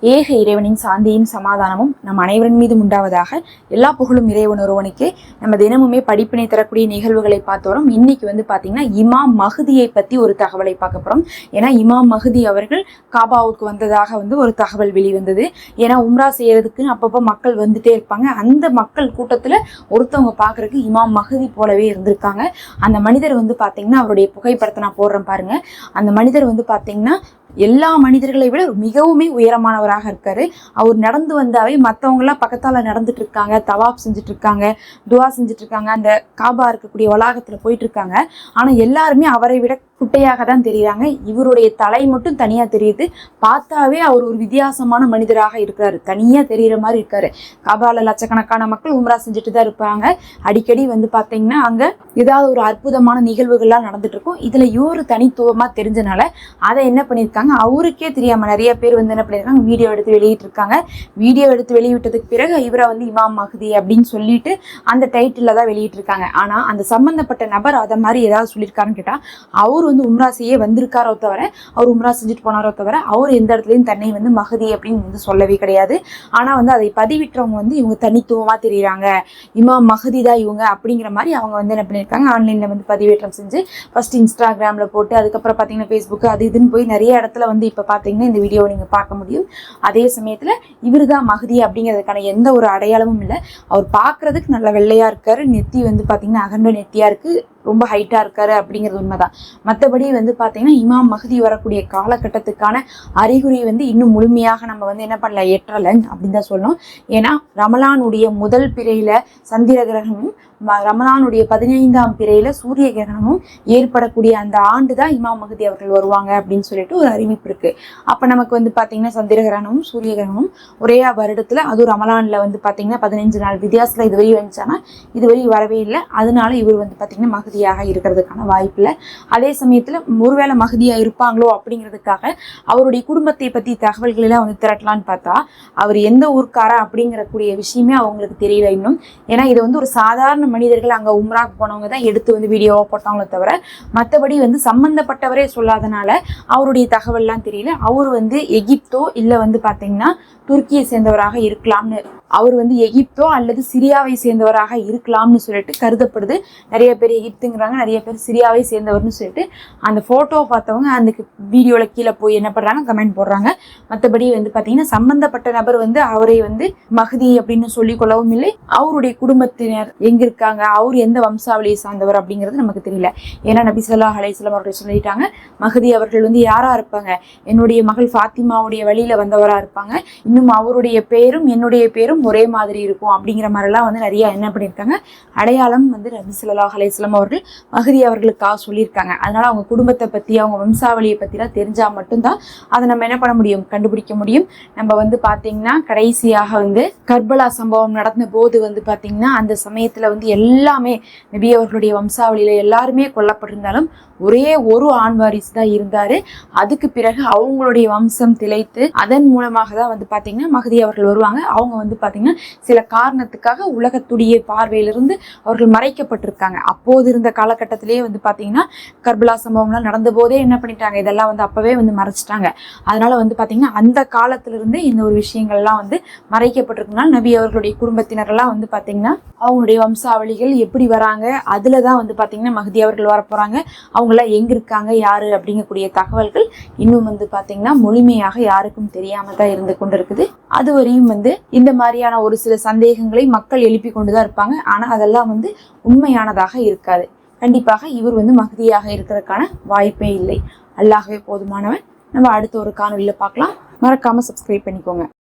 ஏக இறைவனின் சாந்தியும் சமாதானமும் நம் அனைவரின் மீதும் உண்டாவதாக. எல்லா புகழும் இறைவன் ஒருவனுக்கு. நம்ம தினமுமே படிப்பினை தரக்கூடிய நிகழ்வுகளை பார்த்தோம். இன்னைக்கு பார்த்தீங்கன்னா இமாம் மஹ்தியை பற்றி ஒரு தகவலை பார்க்க போகிறோம். ஏன்னா இமாம் மஹ்தி அவர்கள் காபாவுக்கு வந்ததாக ஒரு தகவல் வெளிவந்தது. ஏன்னா உம்ரா செய்யறதுக்கு அப்பப்போ மக்கள் வந்துட்டே இருப்பாங்க. அந்த மக்கள் கூட்டத்தில் ஒருத்தவங்க பார்க்கறதுக்கு இமாம் மஹ்தி போலவே இருந்திருக்காங்க. அந்த மனிதர் பார்த்தீங்கன்னா அவருடைய புகைப்படத்தை நான் போடுறேன் பாருங்க. அந்த மனிதர் பார்த்தீங்கன்னா எல்லா மனிதர்களை விட மிகவும் உயரமானவராக இருக்காரு. அவர் நடந்து வந்தாவே மற்றவங்களாம் பக்கத்தால நடந்துட்டு இருக்காங்க, தவாப் செஞ்சுட்டு இருக்காங்க, துவா செஞ்சுட்டு இருக்காங்க, அந்த காபா இருக்கக்கூடிய வளாகத்துல போயிட்டு இருக்காங்க. ஆனா எல்லாருமே அவரை விட குட்டையாக தான் தெரியுறாங்க. இவருடைய தலை மட்டும் தனியா தெரியுது. பார்த்தாவே அவர் ஒரு வித்தியாசமான மனிதராக இருக்கிறாரு, தனியா தெரிகிற மாதிரி இருக்காரு. காபால லட்சக்கணக்கான மக்கள் உம்ரா செஞ்சுட்டு தான் இருப்பாங்க. அடிக்கடி பார்த்தீங்கன்னா அங்க ஏதாவது ஒரு அற்புதமான நிகழ்வுகள்லாம் நடந்துட்டு இருக்கும். இதுல இவரு தனித்துவமா தெரிஞ்சனால அதை என்ன பண்ணியிருக்காங்க, அவருக்கே தெரியாம நிறைய பேர் என்ன பண்ணிருக்காங்க, வீடியோ எடுத்து வெளியிட்டு இருக்காங்க. வீடியோ எடுத்து வெளியிட்டதுக்கு பிறகு இவரை இமாம் மஹ்தி அப்படின்னு சொல்லிட்டு அந்த டைட்டில் தான் வெளியிட்டு இருக்காங்க. ஆனா அந்த சம்பந்தப்பட்ட நபர் அதை மாதிரி ஏதாவது சொல்லியிருக்காருன்னு கேட்டா, அவர் உம்ரா செய்ய வந்திருக்காரோ தவிர, அவர் உம்ரா செஞ்சுட்டு போனாரோ தவிர, அவர் எந்த இடத்துலயும் தன்னை மஹ்தி அப்படின்னு சொல்லவே கிடையாது. ஆனா அதை பதிவிட்டவங்க இவங்க தனித்துவமா தெரியுறாங்க, இமாம் மஹ்தி தான் இவங்க அப்படிங்கிற மாதிரி அவங்க என்ன பண்ணியிருக்காங்க, ஆன்லைன்ல பதிவேற்றம் செஞ்சு ஃபர்ஸ்ட் இன்ஸ்டாகிராம்ல போட்டு, அதுக்கப்புறம் பாத்தீங்கன்னா ஃபேஸ்புக் அது இதுன்னு போய் நிறைய இடத்துல இப்ப பாத்தீங்கன்னா இந்த வீடியோவை நீங்க பார்க்க முடியும். அதே சமயத்துல இவரு தான் மஹ்தி அப்படிங்கிறதுக்கான எந்த ஒரு அடையாளமும் இல்லை. அவர் பாக்குறதுக்கு நல்ல வெள்ளையா இருக்காரு, நெத்தி பாத்தீங்கன்னா அகண்ட நெத்தியா இருக்கு, ரொம்ப ஹைட்டா இருக்காரு அப்படிங்கிறது உண்மைதான். மற்றபடி பாத்தீங்கன்னா இமாம் மஹ்தி வரக்கூடிய காலகட்டத்துக்கான அறிகுறி இன்னும் முழுமையாக நம்ம என்ன பண்ணல, எட்டலை அப்படின்னு தான் சொல்லணும். ஏன்னா ரமலானுடைய முதல் பிறையில சந்திர கிரகமும், ரமலானுடைய 15ஆம் பிறையில சூரிய கிரகணமும் ஏற்படக்கூடிய அந்த ஆண்டு தான் இமாம் மஹ்தி அவர்கள் வருவாங்க அப்படின்னு சொல்லிட்டு ஒரு அறிவிப்பு இருக்கு. அப்ப நமக்கு பாத்தீங்கன்னா சந்திர கிரகணமும் சூரிய கிரகணமும் ஒரே வருடத்துல, அதுவும் ரமலான்ல பாத்தீங்கன்னா 15 நாள் வித்தியாசத்துல இதுவரை வந்துச்சானா, இதுவரை வரவே இல்லை. அதனால இவர் பாத்தீங்கன்னா மஹ்தியாக இருக்கிறதுக்கான வாய்ப்பு இல்லை. அதே சமயத்துல ஒருவேளை மஹ்தியா இருப்பாங்களோ அப்படிங்கிறதுக்காக அவருடைய குடும்பத்தை பத்தி தகவல்கள் எல்லாம் திரட்டலான்னு பார்த்தா, அவர் எந்த ஊர்க்காரா அப்படிங்கிற கூடிய விஷயமே அவங்களுக்கு தெரியல இன்னும். ஏன்னா இது ஒரு சாதாரண மனிதர்கள் அங்க உம்ராக்கு போனவங்க தான் எடுத்து வீடியோவா போட்டாங்களோ தவிர, மற்றபடி சம்பந்தப்பட்டவரே சொல்லாதனால அவருடைய தகவல்லாம் தெரியல. அவர் எகிப்தோ இல்ல பாத்தீங்கன்னா துருக்கியை சேர்ந்தவராக இருக்கலாம்னு, அவர் எகிப்தோ அல்லது சிரியாவை சேர்ந்தவராக இருக்கலாம்னு சொல்லிட்டு கருதப்படுது. நிறைய பேர் எகிப்துங்கிறாங்க, நிறைய பேர் சிரியாவை சேர்ந்தவர்னு சொல்லிட்டு அந்த போட்டோவை பார்த்தவங்க அந்த வீடியோல கீழே போய் என்ன பண்றாங்க, கமெண்ட் போடுறாங்க. மற்றபடி பாத்தீங்கன்னா சம்பந்தப்பட்ட நபர் அவரை மஹ்தி அப்படின்னு சொல்லிக் கொள்ளவும் இல்லை. அவருடைய குடும்பத்தினர் எங்க இருக்காங்க, அவர் எந்த வம்சாவளியை சார்ந்தவர் அப்படிங்கிறது நமக்கு தெரியல. ஏன்னா நபி ஸல்லல்லாஹு அலைஹி வஸல்லம் அவர்கள் சொல்லிட்டாங்க, மஹ்தி அவர்கள் யாரா இருப்பாங்க, என்னுடைய மகள் ஃபாத்திமாவுடைய வழியில வந்தவரா இருப்பாங்க, இன்னும் அவருடைய பேரும் என்னுடைய பேரும் ஒரே மாதிரி இருக்கும் அப்படிங்கிற மாதிரிலாம் நிறைய என்ன பண்ணியிருக்காங்க, அடையாளம் நபி ஸல்லல்லாஹு அலைஹி வஸல்லம் அவர்கள் மஹ்தி அவர்களுக்காக சொல்லியிருக்காங்க. அதனால அவங்க குடும்பத்தை பத்தி, அவங்க வம்சாவளியை பத்திலாம் தெரிஞ்சா மட்டும்தான் அதை நம்ம என்ன பண்ண முடியும், கண்டுபிடிக்க முடியும். நம்ம பாத்தீங்கன்னா கடைசியாக கர்பலா சம்பவம் நடந்த போது பாத்தீங்கன்னா அந்த சமயத்துல எல்லாமே நபி அவர்களுடைய வம்சாவளியில எல்லாருமே கொல்லப்பட்டிருந்தாலும் ஒரே ஒரு ஆண் வாரிசு தான் இருந்தாரு. அதுக்கு பிறகு அவங்களுடைய வம்சம் திளைத்து அதன் மூலமாக தான் பாத்தீங்கன்னா மஹ்தி அவர்கள் வருவாங்க. அவங்க பாத்தீங்கன்னா சில காரணத்துக்காக உலகத்துடைய பார்வையிலிருந்து அவர்கள் மறைக்கப்பட்டிருக்காங்க. அப்போது இருந்த காலகட்டத்திலேயே பாத்தீங்கன்னா கர்பலா சம்பவம்லாம் நடந்த போதே என்ன பண்ணிட்டாங்க, இதெல்லாம் அப்பவே மறைச்சிட்டாங்க. அதனால பாத்தீங்கன்னா அந்த காலத்திலிருந்தே இந்த ஒரு விஷயங்கள்லாம் மறைக்கப்பட்டிருக்கனால நபி அவர்களுடைய குடும்பத்தினர் எல்லாம் பாத்தீங்கன்னா அவங்களுடைய வம்சாவளிகள் எப்படி வராங்க, அதுலதான் பாத்தீங்கன்னா மஹ்தி அவர்கள் வரப்போறாங்க, அவங்களாம் எங்க இருக்காங்க, யாரு அப்படிங்கக்கூடிய தகவல்கள் இன்னும் பாத்தீங்கன்னா முழுமையாக யாருக்கும் தெரியாம தான் இருந்து கொண்டிருக்குது. அதுவரையும் இந்த மாதிரியான ஒரு சில சந்தேகங்களை மக்கள் எழுப்பி கொண்டுதான் இருப்பாங்க. ஆனா அதெல்லாம் உண்மையானதாக இருக்காது. கண்டிப்பாக இவர் மஹ்தியாக இருக்கிறதுக்கான வாய்ப்பே இல்லை. அல்லாஹ்வே போதுமானவன். நம்ம அடுத்த ஒரு காணொலியில பார்க்கலாம். மறக்காம சப்ஸ்கிரைப் பண்ணிக்கோங்க.